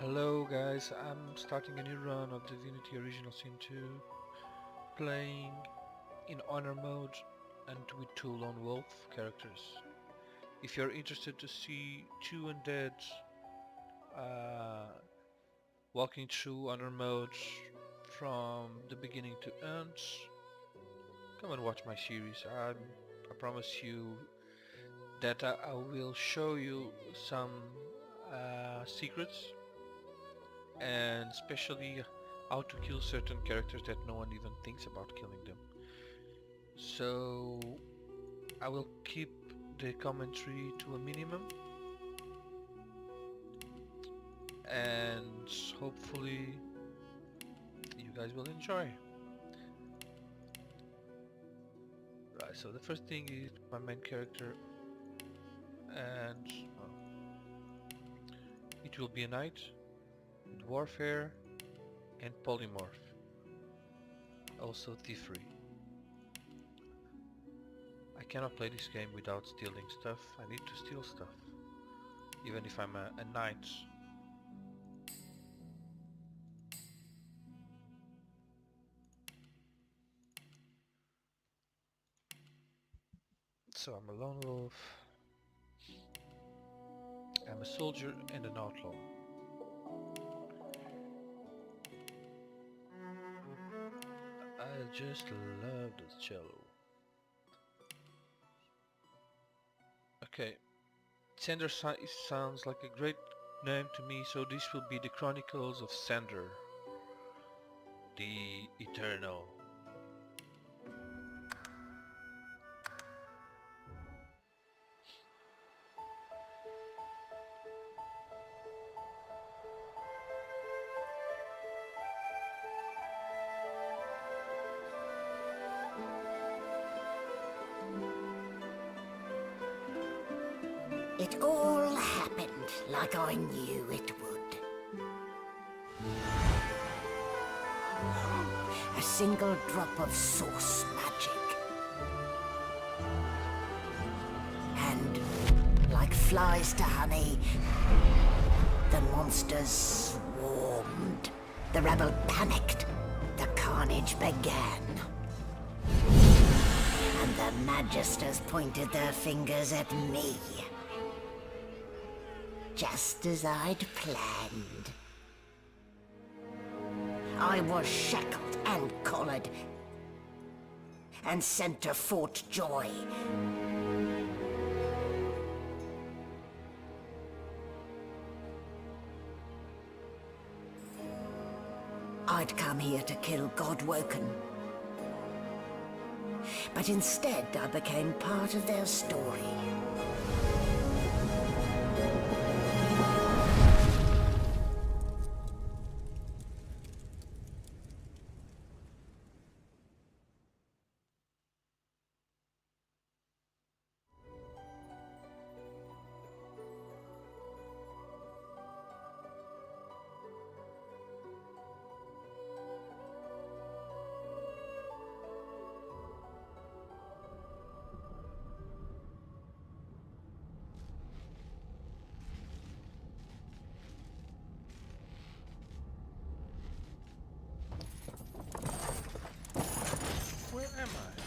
Hello guys, I'm starting a new run of Divinity Original Sin 2, playing in honor mode and with two lone wolf characters. If you're interested to see two undead walking through honor mode from the beginning to end, come and watch my series. I promise you that I will show you some secrets, and especially how to kill certain characters that no one even thinks about killing them. So I will keep the commentary to a minimum, and hopefully you guys will enjoy. Right, so the first thing is my main character, and it will be a knight with warfare and polymorph, also thievery. I cannot play this game without stealing stuff. I need to steal stuff, even if I'm a knight. So I'm a lone wolf, I'm a soldier and an outlaw. I just love the cello. Okay, Sander sounds like a great name to me, so this will be the Chronicles of Sander, the Eternal. It all happened like I knew it would. A single drop of source magic. And, like flies to honey, the monsters swarmed. The rebel panicked. The carnage began. And the magisters pointed their fingers at me. Just as I'd planned. I was shackled and collared, and sent to Fort Joy. I'd come here to kill Godwoken. But instead I became part of their story. Where am I?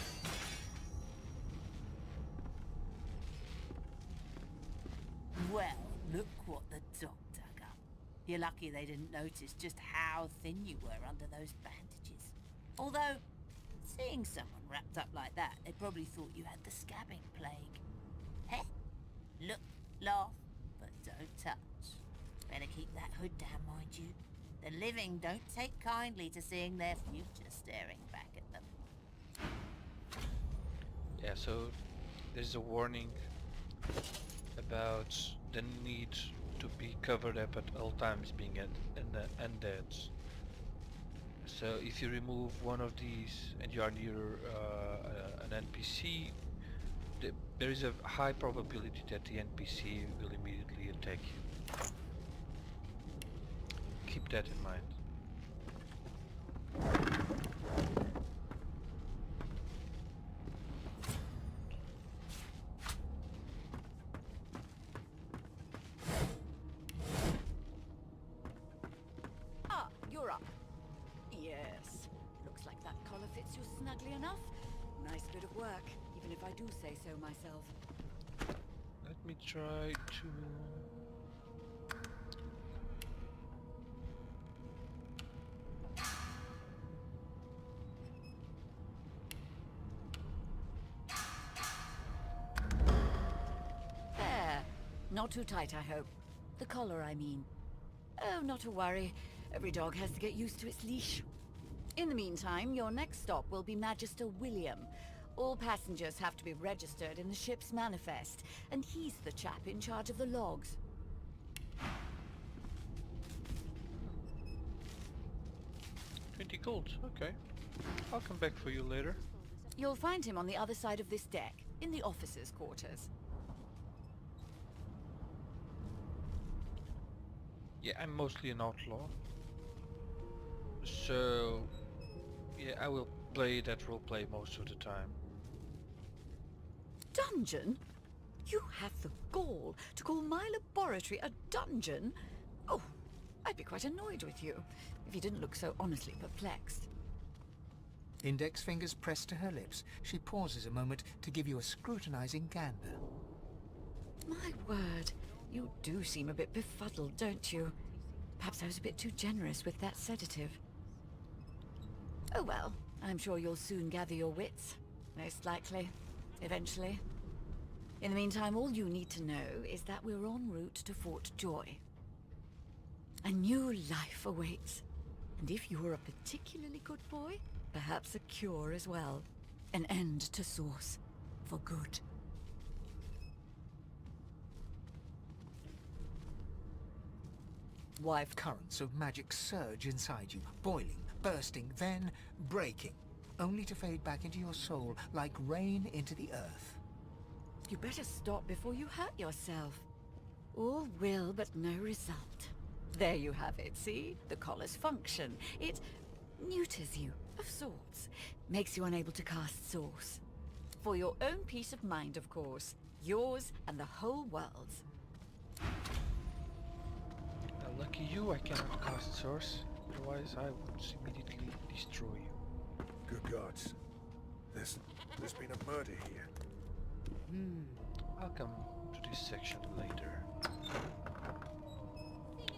Well, look what the dog dug up. You're lucky they didn't notice just how thin you were under those bandages. Although, seeing someone wrapped up like that, they probably thought you had the scabbing plague. Heh? Look, laugh, but don't touch. Better keep that hood down, mind you. The living don't take kindly to seeing their future staring back at them. Yeah, so there's a warning about the need to be covered up at all times being undead. So if you remove one of these and you are near an NPC, there is a high probability that the NPC will immediately attack you. Keep that in mind. fits you snugly enough. Nice bit of work, even if I do say so myself. Let me try to... There. Not too tight, I hope. The collar, I mean. Oh, not to worry. Every dog has to get used to its leash. In the meantime, your next stop will be Magister William. All passengers have to be registered in the ship's manifest, and he's the chap in charge of the logs. 20 gold, okay. I'll come back for you later. You'll find him on the other side of this deck, in the officers' quarters. Yeah, I'm mostly an outlaw. So... yeah, I will play that roleplay most of the time. Dungeon? You have the gall to call my laboratory a dungeon? Oh, I'd be quite annoyed with you, if you didn't look so honestly perplexed. Index fingers pressed to her lips, she pauses a moment to give you a scrutinizing gander. My word, you do seem a bit befuddled, don't you? Perhaps I was a bit too generous with that sedative. Oh well, I'm sure you'll soon gather your wits. Most likely. Eventually. In the meantime, all you need to know is that we're en route to Fort Joy. A new life awaits. And if you're a particularly good boy, perhaps a cure as well. An end to Source. For good. Wife currents of magic surge inside you, boiling, bursting, then breaking, only to fade back into your soul like rain into the earth. You better stop before you hurt yourself. All will, but no result. There you have it, see? The collar's function. It neuters you, of sorts. Makes you unable to cast Source. For your own peace of mind, of course. Yours and the whole world's. Lucky you, I cannot cast Source. Otherwise I would immediately destroy you. Good gods. There's been a murder here. I'll come to this section later.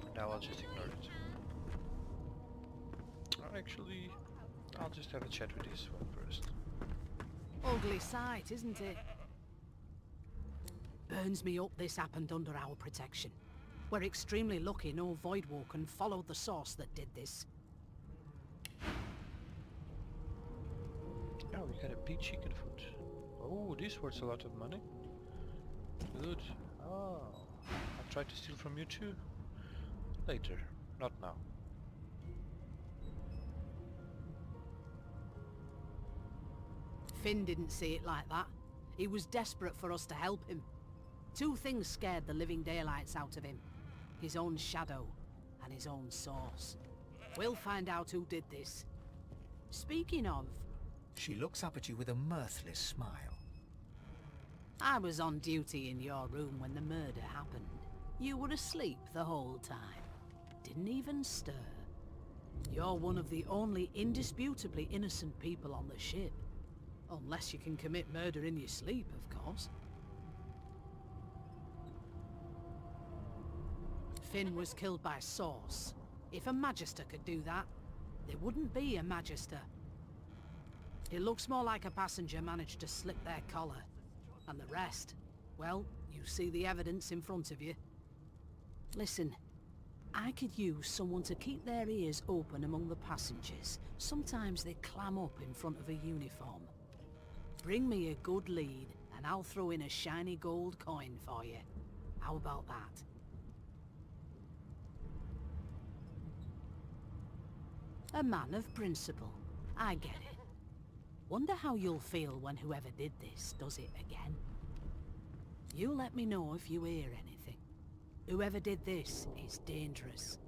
For now I'll just ignore it. Or actually, I'll just have a chat with this one first. Ugly sight, isn't it? Burns me up this happened under our protection. We're extremely lucky no Voidwalker followed the source that did this. Oh, we got a big chicken foot. Oh, this worth a lot of money. Good. Oh, I'll try to steal from you too. Later, not now. Finn didn't see it like that. He was desperate for us to help him. Two things scared the living daylights out of him. His own shadow and his own source. We'll find out who did this. Speaking of, She looks up at you with a mirthless smile. I was on duty in your room when the murder happened. You were asleep the whole time. Didn't even stir. You're one of the only indisputably innocent people on the ship. Unless you can commit murder in your sleep, of course. Finn was killed by Source. If a Magister could do that, there wouldn't be a Magister. It looks more like a passenger managed to slip their collar. And the rest, well, you see the evidence in front of you. Listen, I could use someone to keep their ears open among the passengers. Sometimes they clam up in front of a uniform. Bring me a good lead, and I'll throw in a shiny gold coin for you. How about that? A man of principle. I get it. Wonder how you'll feel when whoever did this does it again. You let me know if you hear anything. Whoever did this is dangerous.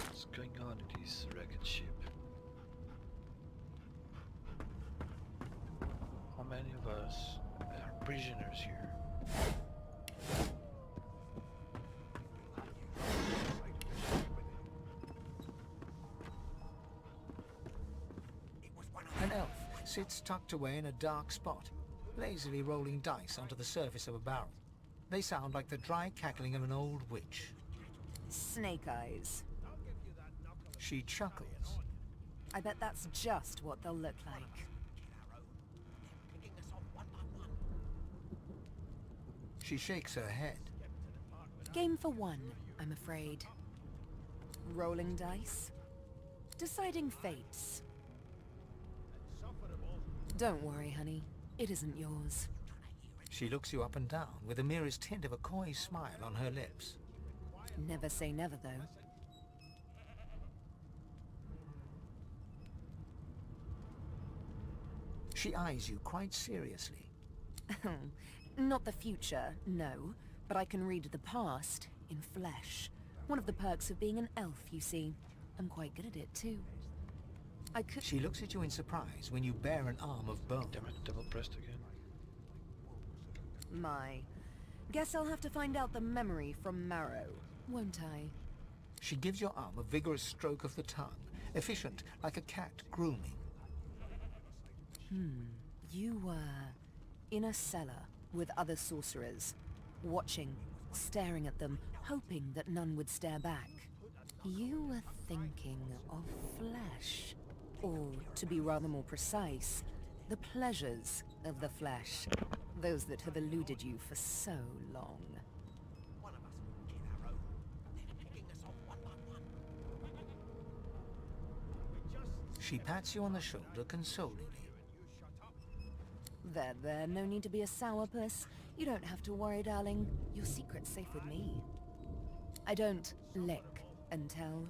What's going on in this wrecked ship? many of us are prisoners here. An elf sits tucked away in a dark spot, lazily rolling dice onto the surface of a barrel. They sound like the dry cackling of an old witch. Snake eyes. She chuckles. I bet that's just what they'll look like. She shakes her head. Game for one, I'm afraid. Rolling dice. Deciding fates. Don't worry, honey. It isn't yours. She looks you up and down with the merest hint of a coy smile on her lips. Never say never, though. She eyes you quite seriously. Not the future, no. But I can read the past in flesh. One of the perks of being an elf, you see. I'm quite good at it, too. I could... She looks at you in surprise when you bear an arm of bone. Damn it, double pressed again. My. Guess I'll have to find out the memory from Marrow, won't I? She gives your arm a vigorous stroke of the tongue, efficient like a cat grooming. You were in a cellar with other sorcerers, watching, staring at them, hoping that none would stare back. You were thinking of flesh. Or, to be rather more precise, the pleasures of the flesh. Those that have eluded you for so long. She pats you on the shoulder consolingly. There, no need to be a sourpuss. You don't have to worry, darling. Your secret's safe with me. I don't lick and tell.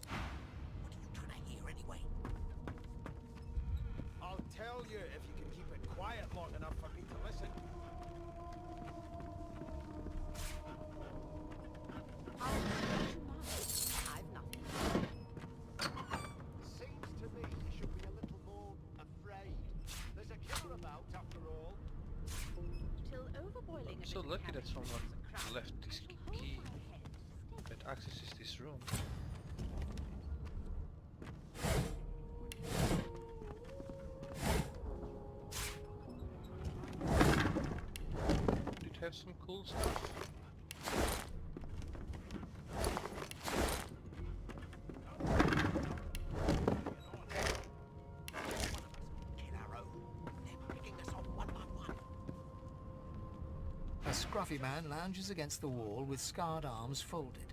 What are you trying to hear anyway? I'll tell you if you can keep it quiet long enough for me to listen. I've nothing. Seems to me you should be a little more afraid. There's a killer about, after all. I'm so lucky that someone left this key that accesses this room. Did have some cool stuff. A scruffy man lounges against the wall with scarred arms folded.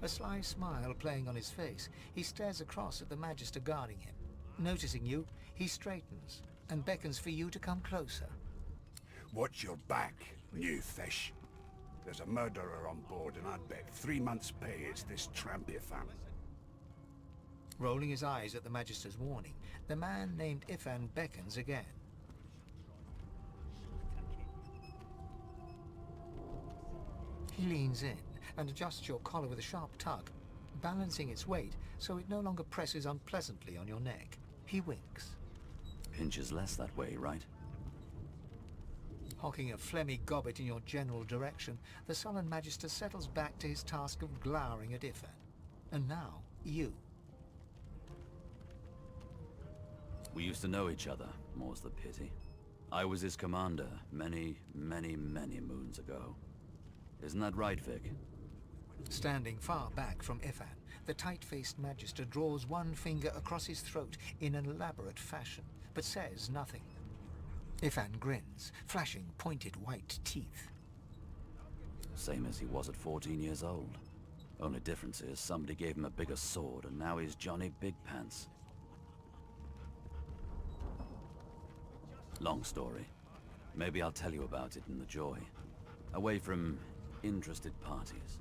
A sly smile playing on his face, he stares across at the Magister guarding him. Noticing you, he straightens and beckons for you to come closer. Watch your back, new fish. There's a murderer on board, and I'd bet 3 months' pay it's this trampy fam. Rolling his eyes at the Magister's warning, the man named Ifan beckons again. He leans in and adjusts your collar with a sharp tug, balancing its weight so it no longer presses unpleasantly on your neck. He winks. Pinches less that way, right? Hocking a phlegmy gobbet in your general direction, the sullen Magister settles back to his task of glowering at Ifan. And now, you. We used to know each other, more's the pity. I was his commander many, many, many moons ago. Isn't that right, Vic? Standing far back from Ifan, the tight-faced Magister draws one finger across his throat in an elaborate fashion, but says nothing. Ifan grins, flashing pointed white teeth. Same as he was at 14 years old. Only difference is somebody gave him a bigger sword and now he's Johnny Big Pants. Long story. Maybe I'll tell you about it in the Joy. Away from interested parties.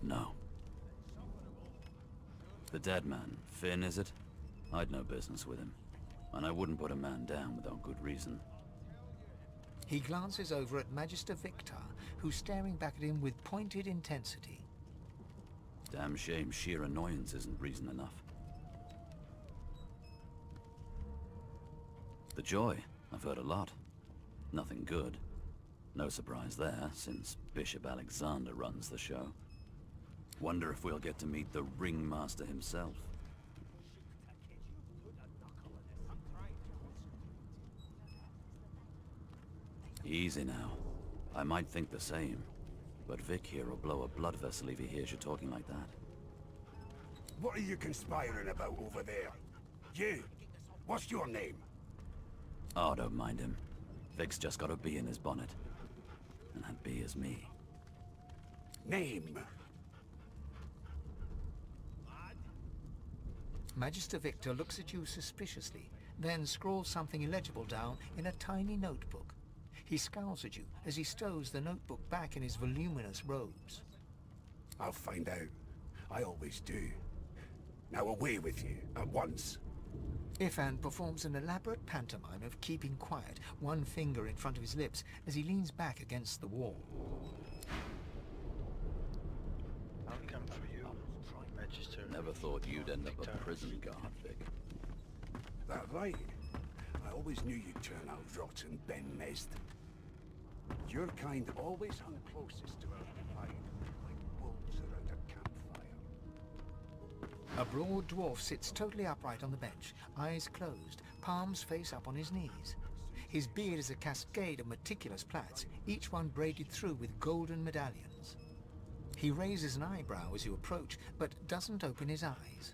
No. The dead man, Finn, is it? I'd no business with him. And I wouldn't put a man down without good reason. He glances over at Magister Victor, who's staring back at him with pointed intensity. Damn shame sheer annoyance isn't reason enough. The Joy. I've heard a lot. Nothing good. No surprise there, since Bishop Alexander runs the show. Wonder if we'll get to meet the ringmaster himself. Easy now. I might think the same, but Vic here will blow a blood vessel if he hears you talking like that. What are you conspiring about over there? You! What's your name? Oh, don't mind him. Vic's just got a bee in his bonnet. And that bee is me. Name? Magister Victor looks at you suspiciously, then scrawls something illegible down in a tiny notebook. He scowls at you as he stows the notebook back in his voluminous robes. I'll find out. I always do. Now away with you, at once. Ifan performs an elaborate pantomime of keeping quiet, one finger in front of his lips as he leans back against the wall. I'll come for you, Magister. Never thought you'd end up a prison guard, Vic. That right? I always knew you'd turn out rotten, Ben Mezd. Your kind always hung closest to our fight, like wolves around a campfire. A broad dwarf sits totally upright on the bench, eyes closed, palms face up on his knees. His beard is a cascade of meticulous plaits, each one braided through with golden medallions. He raises an eyebrow as you approach, but doesn't open his eyes.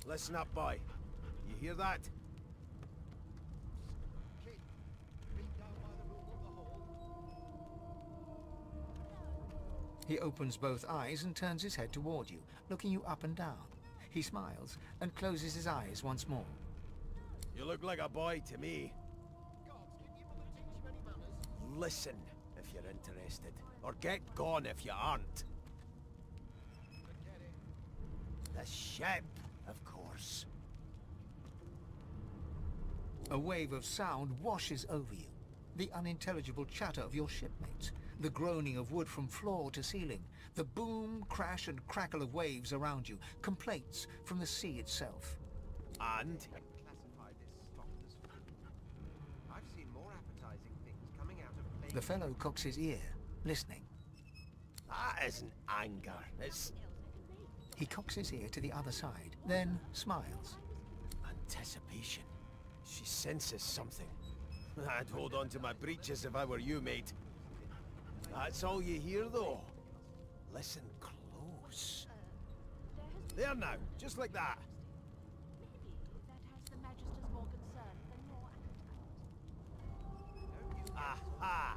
Listen up, boy. You hear that? He opens both eyes and turns his head toward you, looking you up and down. He smiles and closes his eyes once more. You look like a boy to me. Listen if you're interested, or get gone if you aren't. The ship, of course. A wave of sound washes over you. The unintelligible chatter of your shipmates, the groaning of wood from floor to ceiling, the boom, crash and crackle of waves around you, complaints from the sea itself. And? I've seen more appetizing things coming out of The fellow cocks his ear, listening. That isn't anger, it's He cocks his ear to the other side, then smiles. anticipation. She senses something. I'd hold on to my breeches if I were you, mate. That's all you hear, though. Listen close. There now, just like that. Aha!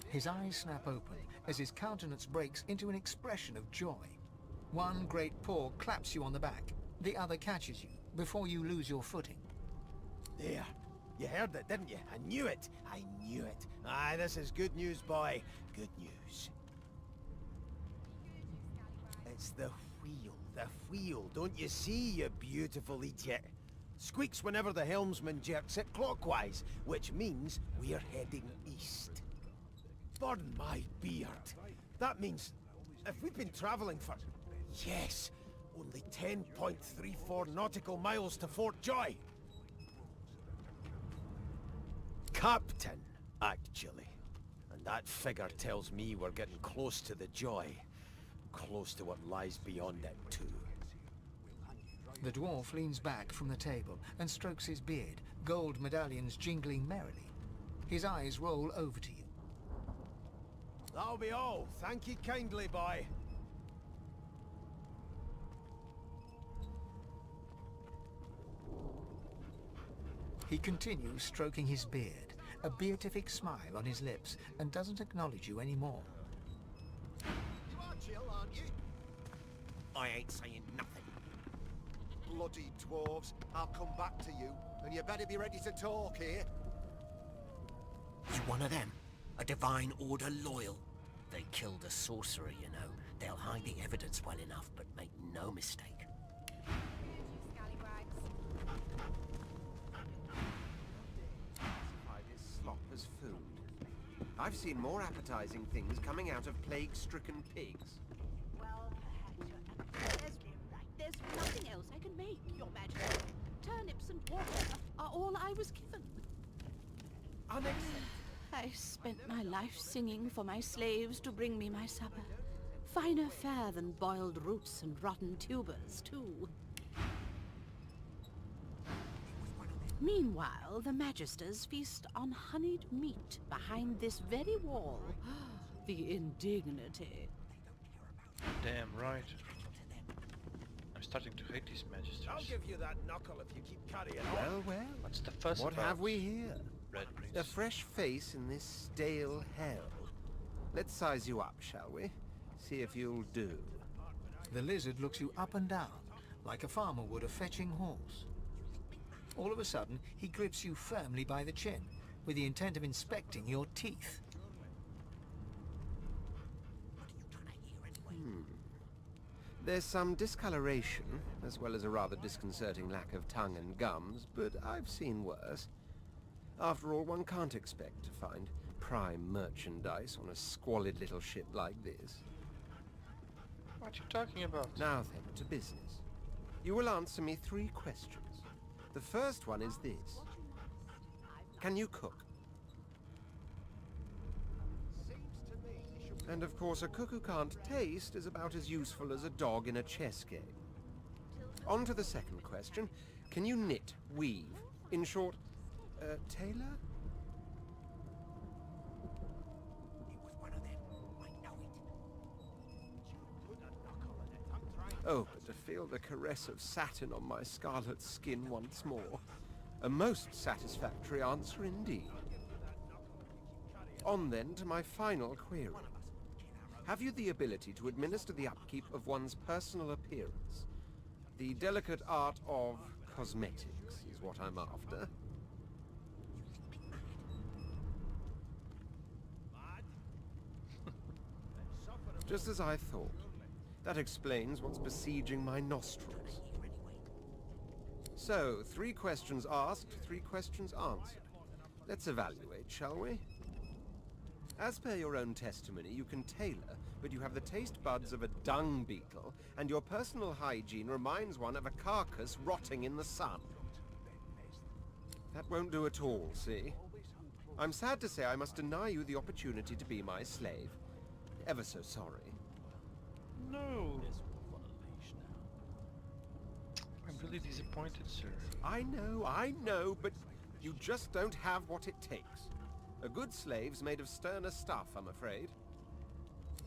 His eyes snap open as his countenance breaks into an expression of joy. One great paw claps you on the back. The other catches you before you lose your footing. There. You heard it, didn't you? I knew it. I knew it. Aye, this is good news, boy. Good news. It's the wheel. The wheel. Don't you see, you beautiful idiot? Squeaks whenever the helmsman jerks it clockwise, which means we're heading east. Burn my beard. That means if we've been traveling for, yes, only 10.34 nautical miles to Fort Joy. Captain, actually. And that figure tells me we're getting close to the Joy. Close to what lies beyond it, too. The dwarf leans back from the table and strokes his beard, gold medallions jingling merrily. His eyes roll over to you. That'll be all. Thank you kindly, boy. He continues stroking his beard, a beatific smile on his lips, and doesn't acknowledge you anymore. You are chill, aren't you? I ain't saying nothing. Bloody dwarves. I'll come back to you, and you better be ready to talk here. You one of them? A Divine Order loyal? They killed a sorcerer, you know. They'll hide the evidence well enough, but make no mistake. Classify this slop as food. I've seen more appetizing things coming out of plague-stricken pigs. Well, perhaps there's nothing else I can make, Your Majesty. Turnips and water are all I was given. Unacceptable. I spent my life singing for my slaves to bring me my supper. Finer fare than boiled roots and rotten tubers, too. Meanwhile, the Magisters feast on honeyed meat behind this very wall. The indignity. Damn right. I'm starting to hate these magisters. I'll give you that knuckle if you keep carrying on. Well, What's the fuss What about? have we here? Red Prince. A fresh face in this stale hell. Let's size you up, shall we? See if you'll do. The lizard looks you up and down, like a farmer would a fetching horse. All of a sudden, he grips you firmly by the chin, with the intent of inspecting your teeth. There's some discoloration, as well as a rather disconcerting lack of tongue and gums, but I've seen worse. After all, one can't expect to find prime merchandise on a squalid little ship like this. What are you talking about? Now then, to business. You will answer me 3 questions. The first one is this. Can you cook? And of course, a cook who can't taste is about as useful as a dog in a chess game. On to the second question. Can you knit, weave? In short, tailor? Oh, but to feel the caress of satin on my scarlet skin once more. A most satisfactory answer indeed. On then to my final query. Have you the ability to administer the upkeep of one's personal appearance? The delicate art of cosmetics is what I'm after. Just as I thought. That explains what's besieging my nostrils. So, 3 questions asked, 3 questions answered. Let's evaluate, shall we? As per your own testimony, you can tailor, but you have the taste buds of a dung beetle, and your personal hygiene reminds one of a carcass rotting in the sun. That won't do at all, see? I'm sad to say I must deny you the opportunity to be my slave. Ever so sorry. No. I'm really disappointed, sir. I know, but you just don't have what it takes. A good slave's made of sterner stuff, I'm afraid.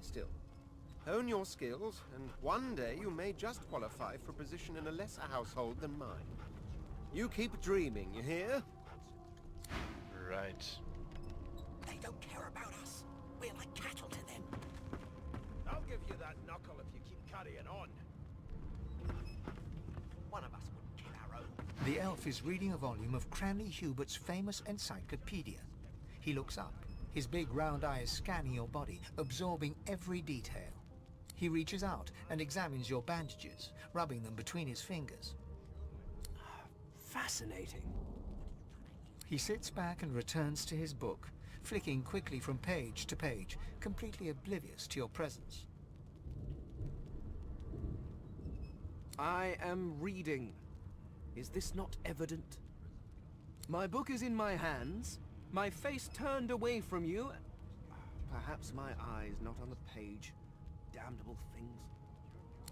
Still, hone your skills, and one day you may just qualify for a position in a lesser household than mine. You keep dreaming, you hear? Right. They don't care about us. We're like cattle to them. I'll give you that knuckle if you keep carrying on. One of us wouldn't kill our own. The elf is reading a volume of Cranley Hubert's famous encyclopedia. He looks up, his big round eyes scanning your body, absorbing every detail. He reaches out and examines your bandages, rubbing them between his fingers. Fascinating. He sits back and returns to his book, flicking quickly from page to page, completely oblivious to your presence. I am reading. Is this not evident? My book is in my hands, my face turned away from you. Perhaps my eyes not on the page. Damnable things.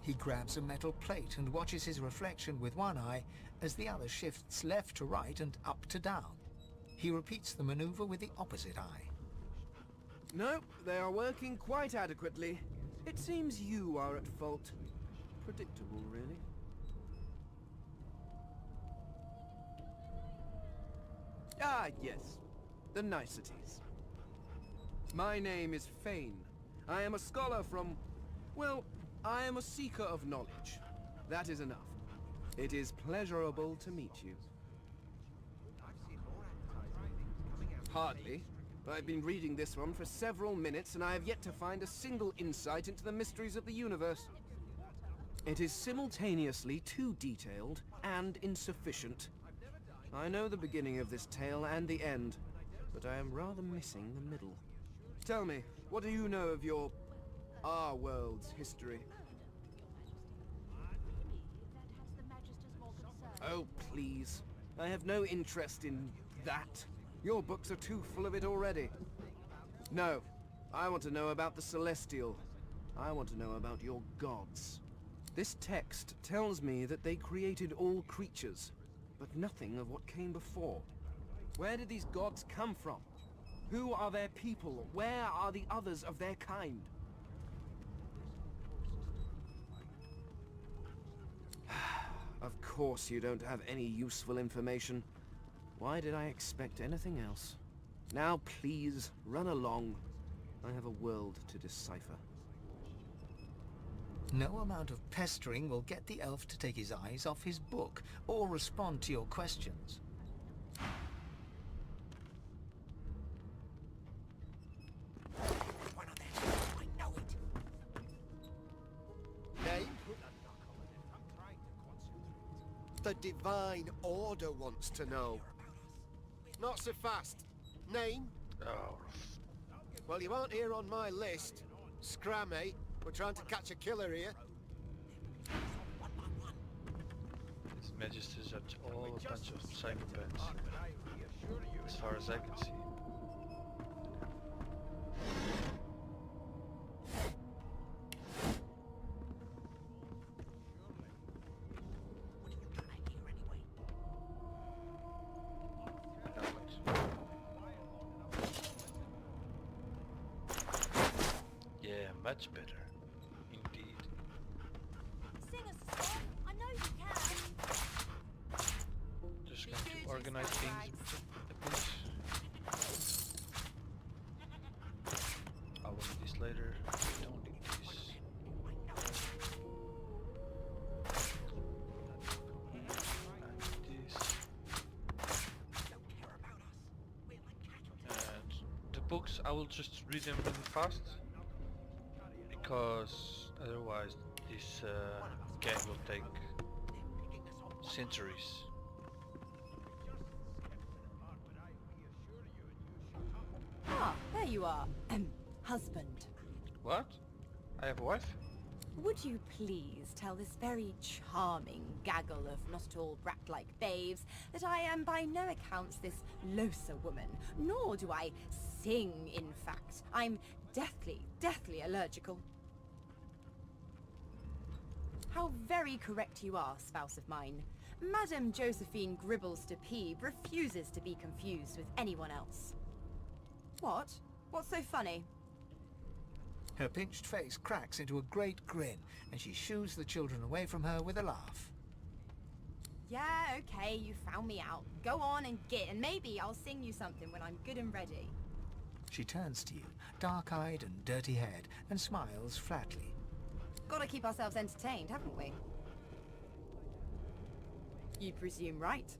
He grabs a metal plate and watches his reflection with one eye as the other shifts left to right and up to down. He repeats the maneuver with the opposite eye. No, they are working quite adequately. It seems you are at fault. Predictable, really. Ah, yes. The niceties. My name is Fane. I am a scholar from... well, I am a seeker of knowledge. That is enough. It is pleasurable to meet you. Hardly. I've been reading this one for several minutes, and I have yet to find a single insight into the mysteries of the universe. It is simultaneously too detailed and insufficient. I know the beginning of this tale and the end, but I am rather missing the middle. Tell me, what do you know of our world's history? Oh, please. I have no interest in that. Your books are too full of it already. No, I want to know about the Celestial. I want to know about your gods. This text tells me that they created all creatures, but nothing of what came before. Where did these gods come from? Who are their people? Where are the others of their kind? Of course you don't have any useful information. Why did I expect anything else? Now please, run along. I have a world to decipher. No amount of pestering will get the elf to take his eyes off his book or respond to your questions. One of them. I know it. Name? The Divine Order wants to know. Not so fast. Name? Oh. Well, you aren't here on my list. Scram, eh? We're trying to catch a killer here. His Majesty's are all a bunch of psychopaths, as far as I can see. Yeah, much better. Indeed. Sing us a song. I know you can. Just going to organize things a bit. I'll look at this later. Don't need this. I need this. And the books, I will just read them really fast, because otherwise this game will take centuries. Ah, there you are. Husband. What? I have a wife? Would you please tell this very charming gaggle of not-at-all brat-like babes that I am by no accounts this Losa woman, nor do I sing, in fact. I'm deathly allergical. How very correct you are, spouse of mine. Madame Josephine Gribbles de Peeb refuses to be confused with anyone else. What? What's so funny? Her pinched face cracks into a great grin, and she shoos the children away from her with a laugh. Yeah, okay, you found me out. Go on and git, and maybe I'll sing you something when I'm good and ready. She turns to you, dark-eyed and dirty-haired, and smiles flatly. Gotta keep ourselves entertained, haven't we? You presume right.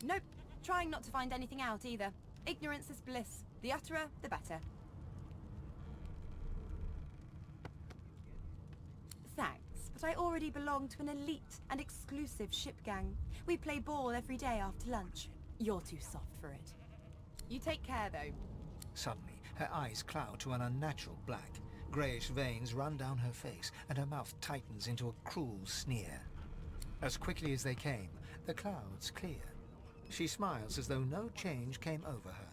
Nope, trying not to find anything out either. Ignorance is bliss. The utterer, the better. Thanks, but I already belong to an elite and exclusive ship gang. We play ball every day after lunch. You're too soft for it. You take care, though. Suddenly, her eyes cloud to an unnatural black. Greyish veins run down her face, and her mouth tightens into a cruel sneer. As quickly as they came, the clouds clear. She smiles as though no change came over her.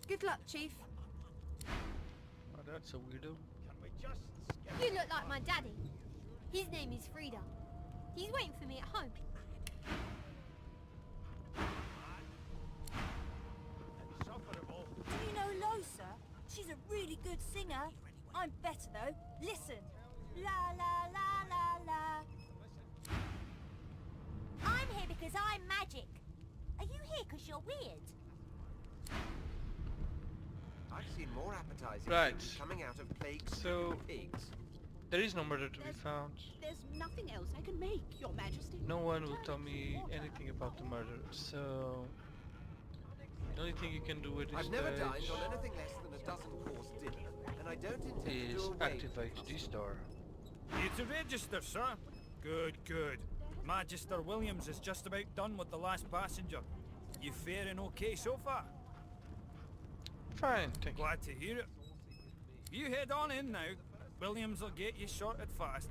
Good luck, Chief. Oh, that's a weirdo. You look like my daddy. His name is Frida. He's waiting for me at home. Do you know Losa? She's a really good singer. I'm better though. Listen. La la la la la. I'm here because I'm magic. Are you here because you're weird? I've seen more appetizing Right. things coming out of plagues So pigs. there is no murder to be found. There's nothing else I can make, Your Majesty. No one will tell me anything about the murder, so the only thing you can do with this I've never stage dined on anything less than a dozen-course dinner, and I don't intend to is do away activate with this door. You to register, sir? Good, good. Magister Williams is just about done with the last passenger. You faring okay so far? Fine, thank you. Glad to hear it. You head on in now. Williams will get you sorted fast.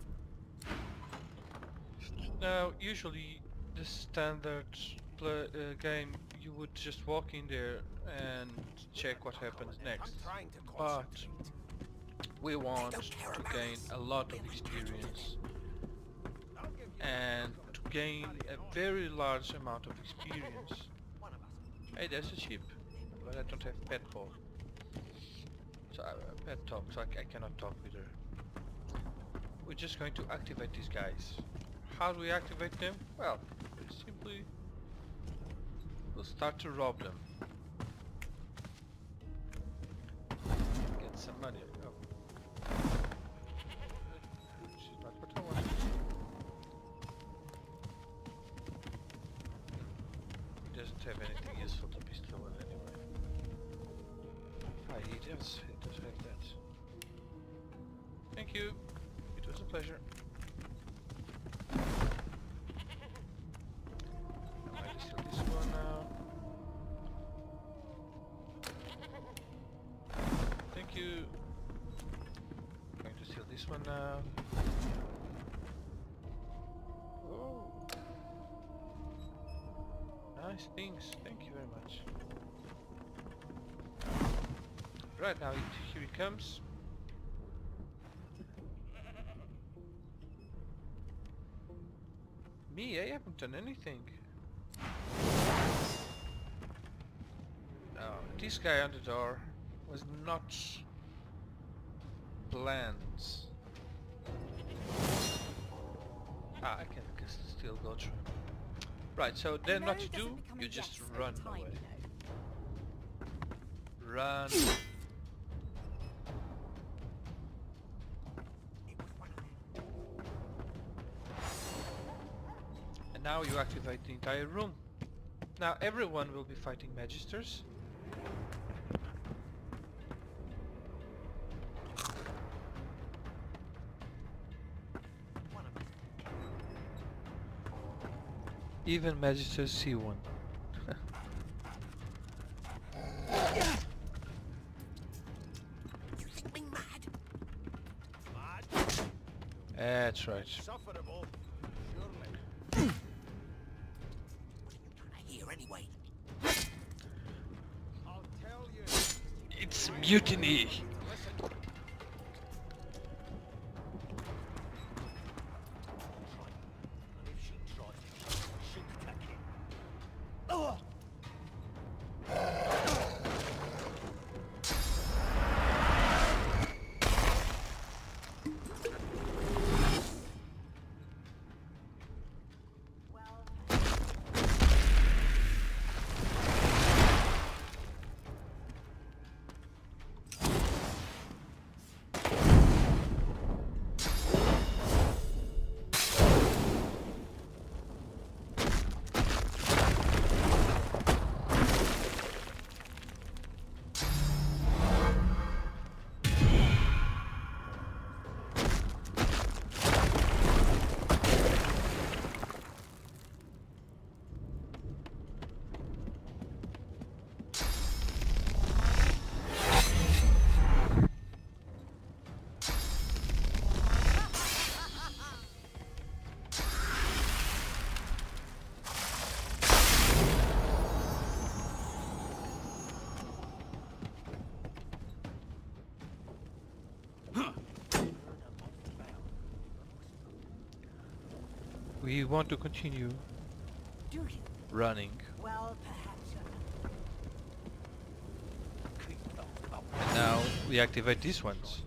Now, usually the standard game, you would just walk in there and check what happens next. But we want to gain a lot of experience, and to gain a very large amount of experience. Hey, there's a sheep, but I don't have pet ball. So pet talk, so I cannot talk with her. We're just going to activate these guys. How do we activate them? Well, very simply, we'll start to rob them. Get some money. Oh. She's not what I wanted. He doesn't have anything useful to be stolen anyway. Ah, he does have that. Thank you. It was a pleasure. I might steal this one now. Thank you. Going to steal this one now. Oh. Nice things. Thank you very much. Right now, here he comes. Me? I haven't done anything. Oh, this guy on the door was not planned. Ah, I can still go through. Right, so then what you do, you just run away. Run. And now you activate the entire room. Now everyone will be fighting Magisters. Even Magisters see one. You think me mad? That's right. Sufferable. Surely. What are you trying to hear anyway? I'll tell you. It's Mutiny! Listen. And if she tries, she'll attack him. Oh! We want to continue Do you? running. Well, perhaps. And now we activate these ones.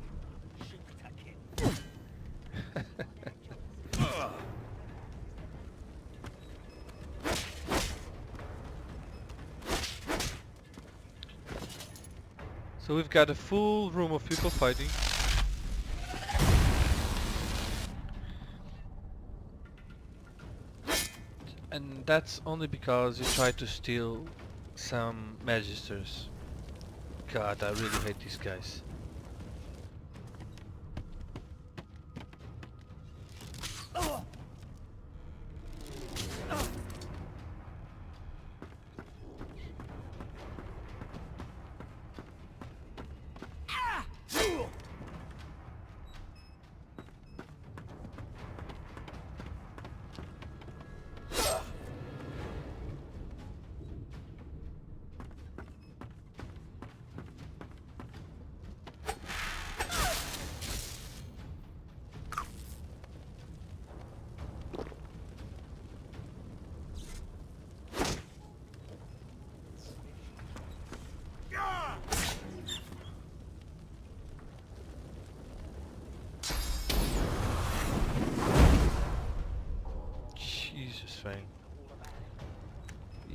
So we've got a full room of people fighting. And that's only because you tried to steal some Magisters. God, I really hate these guys.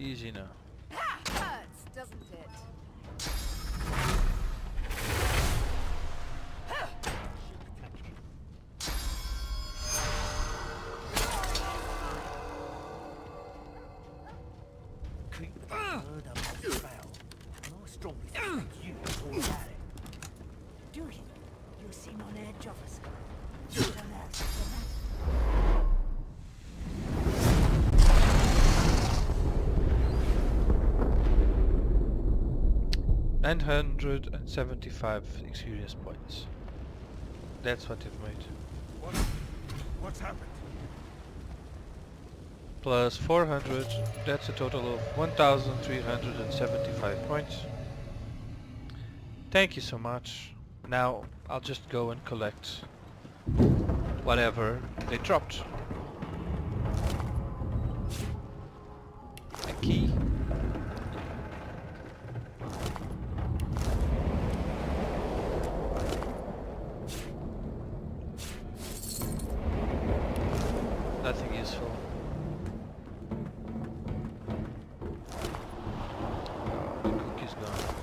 Easy now. Hurts, doesn't it? Keep the word about the spell. And I strongly think you all about it. Do you? You seem on edge, officer. You don't ask for that. 975 experience points. That's what it made. What's happened? Plus 400, that's a total of 1375 points. Thank you so much. Now I'll just go and collect whatever they dropped. A key. Nothing useful. Oh, the cookie's gone.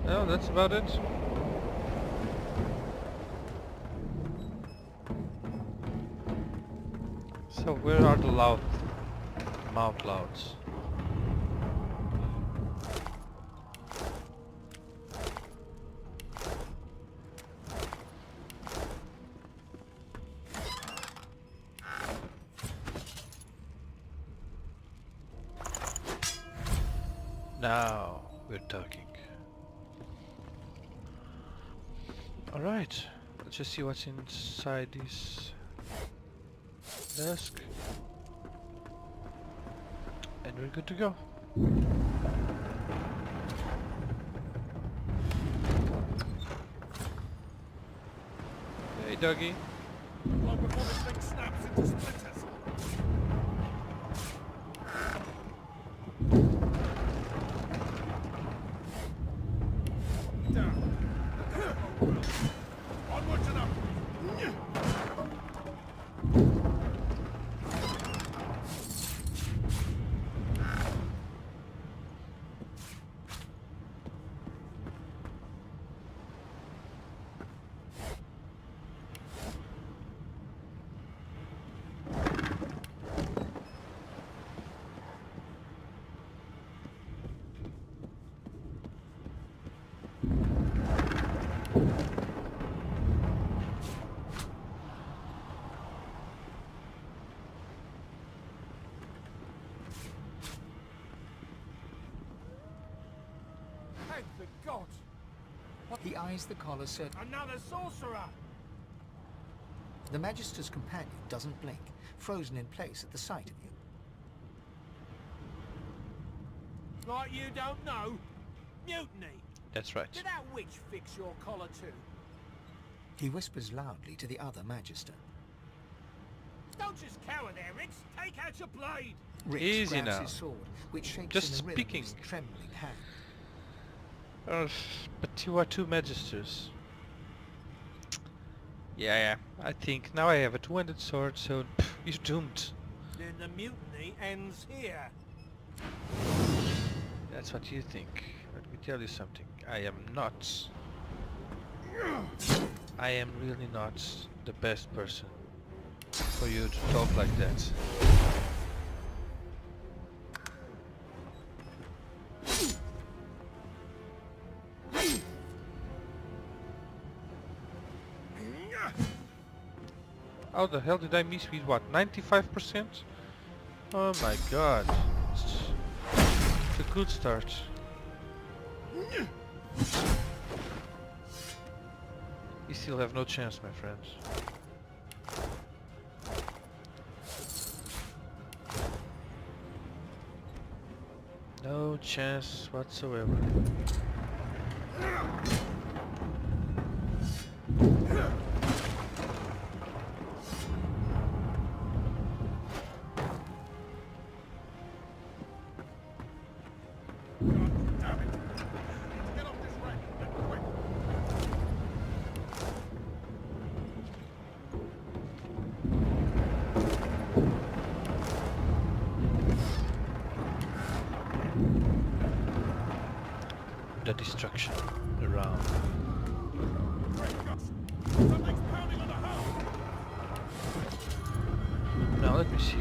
Well, that's about it. So where are the mouth louds? Now we're talking. Alright, let's just see what's inside this desk. And we're good to go. Hey doggy. Well, before this thing snaps into splinters. Onwards and up. Thank the gods! He eyes the collar said, Another sorcerer! the Magister's companion doesn't blink, frozen in place at the sight of you. Like you don't know? Mutiny! That's right. Did that witch fix your collar too? He whispers loudly to the other Magister. Don't just cower there, Riggs! Take out your blade! Riggs Easy grabs now. his sword, which shakes Just in the rhythm speaking. of his trembling hand. But you are two Magisters. Yeah, I think now I have a two-handed sword, so you're doomed. Then the mutiny ends here. That's what you think. Let me tell you something. I am not. I am really not the best person for you to talk like that. How the hell did I miss with what? 95%? Oh my god. It's a good start. You still have no chance, my friends. No chance whatsoever. The destruction around. Now let me see.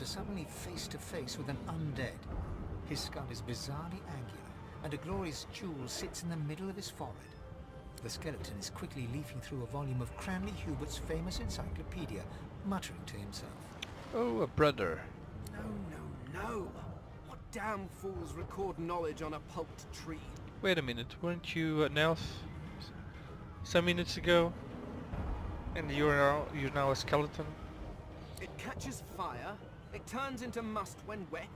Suddenly face to face with an undead. His skull is bizarrely angular, and a glorious jewel sits in the middle of his forehead. The skeleton is quickly leafing through a volume of Cranley Hubert's famous encyclopedia, muttering to himself. Oh, a brother. No. What damn fools record knowledge on a pulped tree? Wait a minute, weren't you an elf some minutes ago? And you're now a skeleton? It catches fire. It turns into must when wet.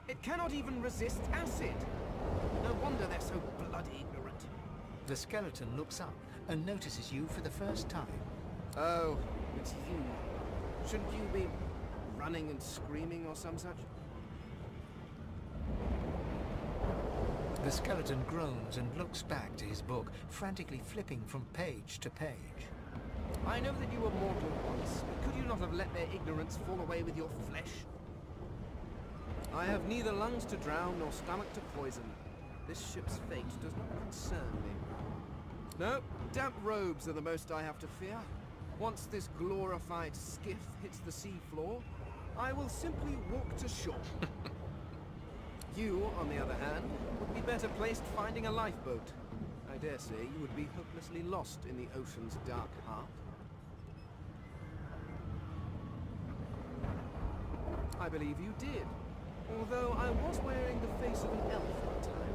It cannot even resist acid. No wonder they're so bloody ignorant. The skeleton looks up and notices you for the first time. Oh, it's you. Shouldn't you be running and screaming or some such? The skeleton groans and looks back to his book, frantically flipping from page to page. I know that you were mortal once, but could you not have let their ignorance fall away with your flesh? I have neither lungs to drown nor stomach to poison. This ship's fate does not concern me. No, damp robes are the most I have to fear. Once this glorified skiff hits the sea floor, I will simply walk to shore. You, on the other hand, would be better placed finding a lifeboat. I dare say you would be hopelessly lost in the ocean's dark heart. I believe you did, although I was wearing the face of an elf at the time.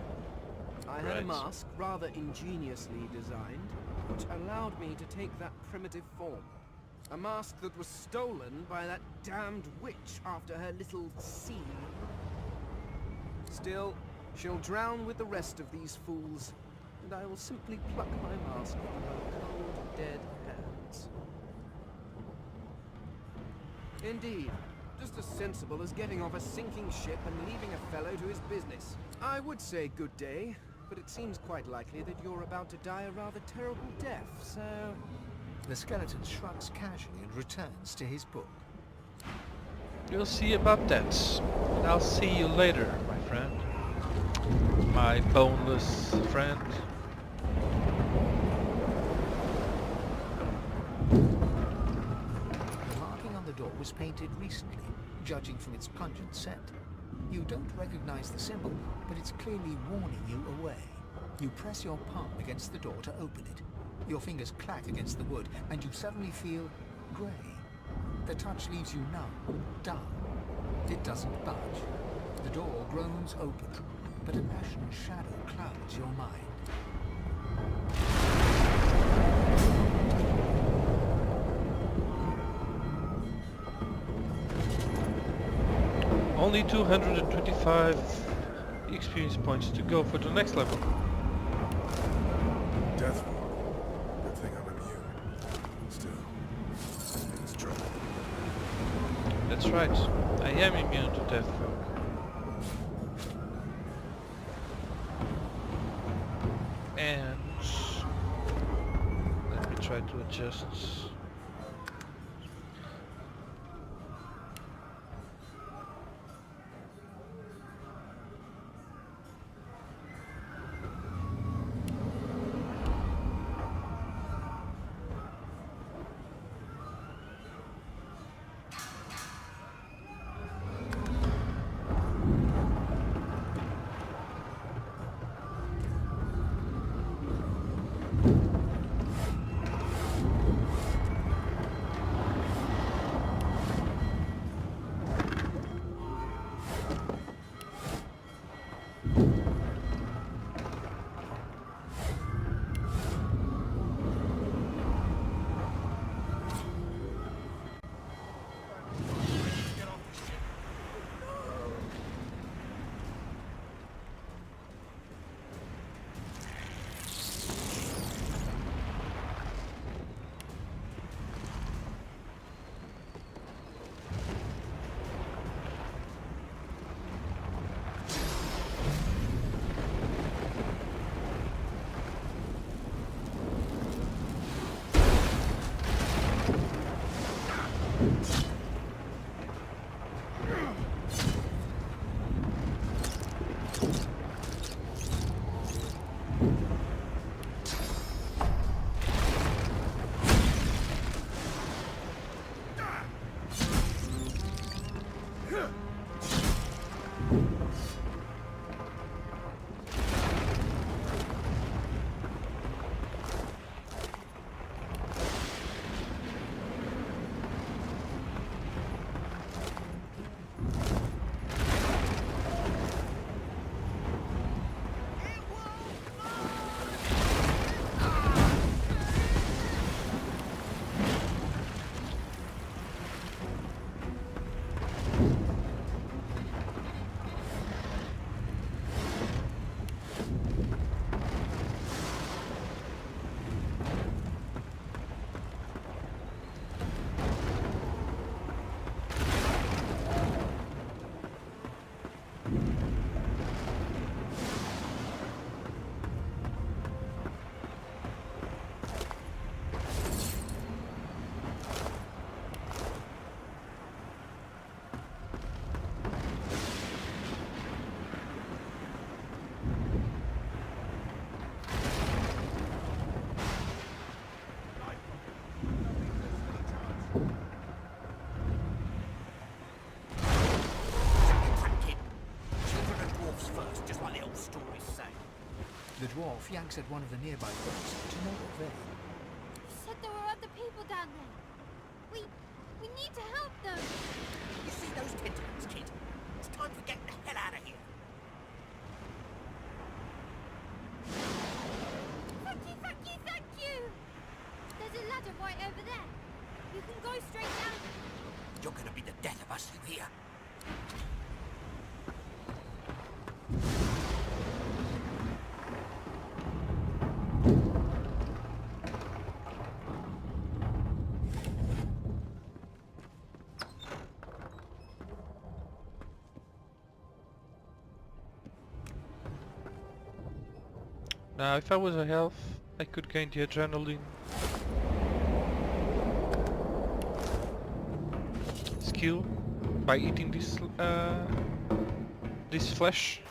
I had a mask, rather ingeniously designed, which allowed me to take that primitive form. A mask that was stolen by that damned witch after her little scene. Still, she'll drown with the rest of these fools, and I will simply pluck my mask from her cold, dead hands. Indeed, just as sensible as getting off a sinking ship and leaving a fellow to his business. I would say good day, but it seems quite likely that you're about to die a rather terrible death, so... The skeleton shrugs casually and returns to his book. We'll see about that. And I'll see you later, my friend. My boneless friend. The marking on the door was painted recently, judging from its pungent scent. You don't recognize the symbol, but it's clearly warning you away. You press your palm against the door to open it. Your fingers clack against the wood, and you suddenly feel grey. The touch leaves you numb, dull. It doesn't budge. The door groans open, but an ashen shadow clouds your mind. Only 225 experience points to go for the next level. Death Walk. Good thing I'm immune. Still, it's trouble. That's right. I am immune to death. And let me try to adjust dwarf yanks at one of the nearby boats to no avail. He said there were other people down there. We need to help them. You see those tentacles, kid? It's time for getting the hell out of here. Thank you, thank you, thank you! There's a ladder right over there. You can go straight down. You're gonna be the death of us through here. Now, if I was a elf, I could gain the adrenaline skill by eating this flesh.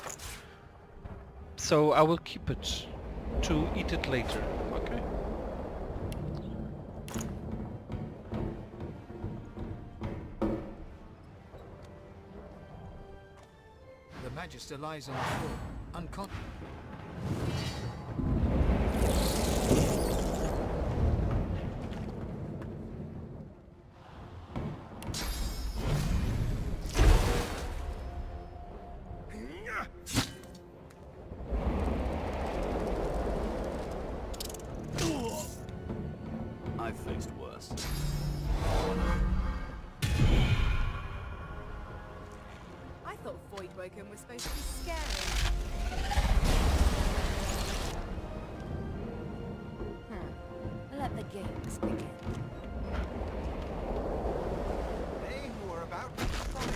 So I will keep it to eat it later. Okay. The Magister lies on the floor, unconscious. I've faced worse. I thought Voidwoken was supposed to be scary. Let the games begin. They who are about to follow.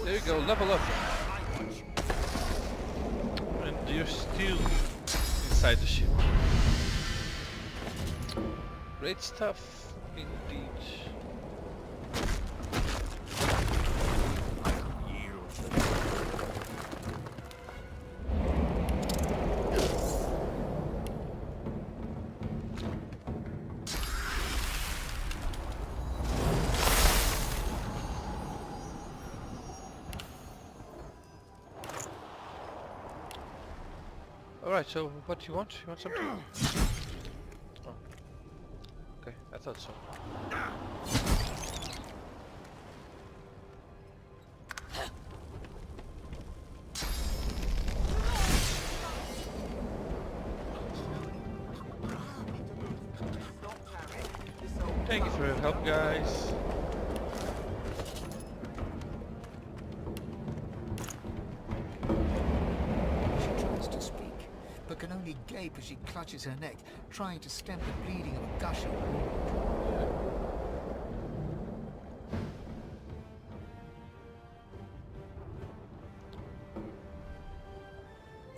There you go, level up. And you're still inside the ship. Great stuff, indeed. Alright, so what do you want? You want something? Oh. Okay, I thought so. Thank you for your help, guys. Can only gape as she clutches her neck, trying to stem the bleeding of a gushing wound.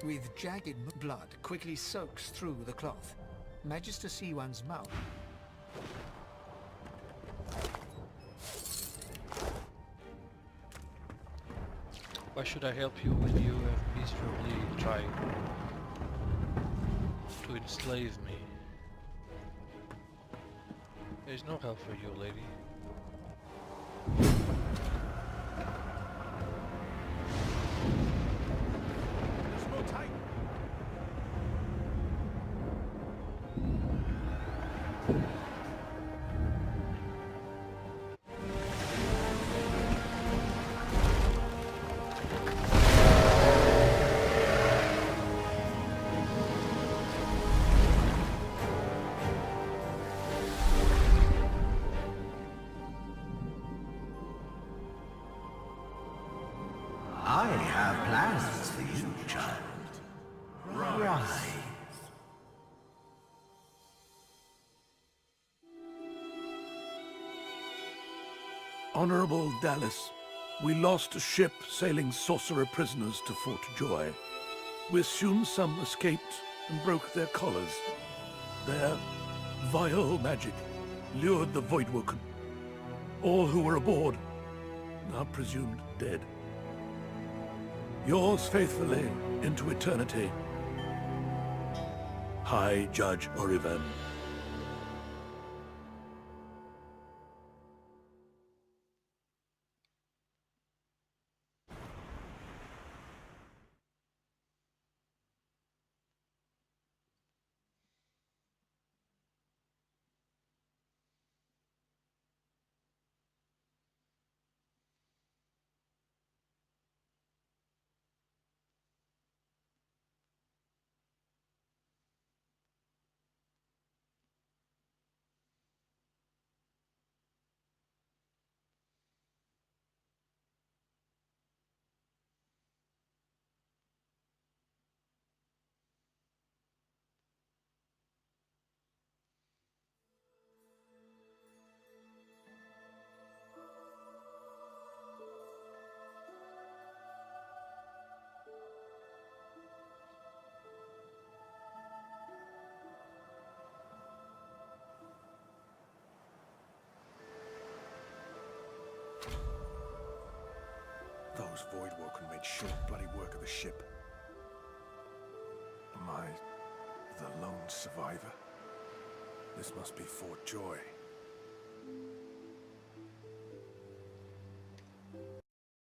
With jagged blood quickly soaks through the cloth. Magister C1's mouth. Why should I help you when you have miserably tried to enslave me? There's no help for you, lady. There's no time. I have plans for you, child. Rise. Honorable Dallas, we lost a ship sailing sorcerer prisoners to Fort Joy. We assume some escaped and broke their collars. Their vile magic lured the Voidwoken. All who were aboard are presumed dead. Yours faithfully into eternity, High Judge Oriven. Those Voidwoken made short bloody work of the ship. Am I the lone survivor? This must be Fort Joy.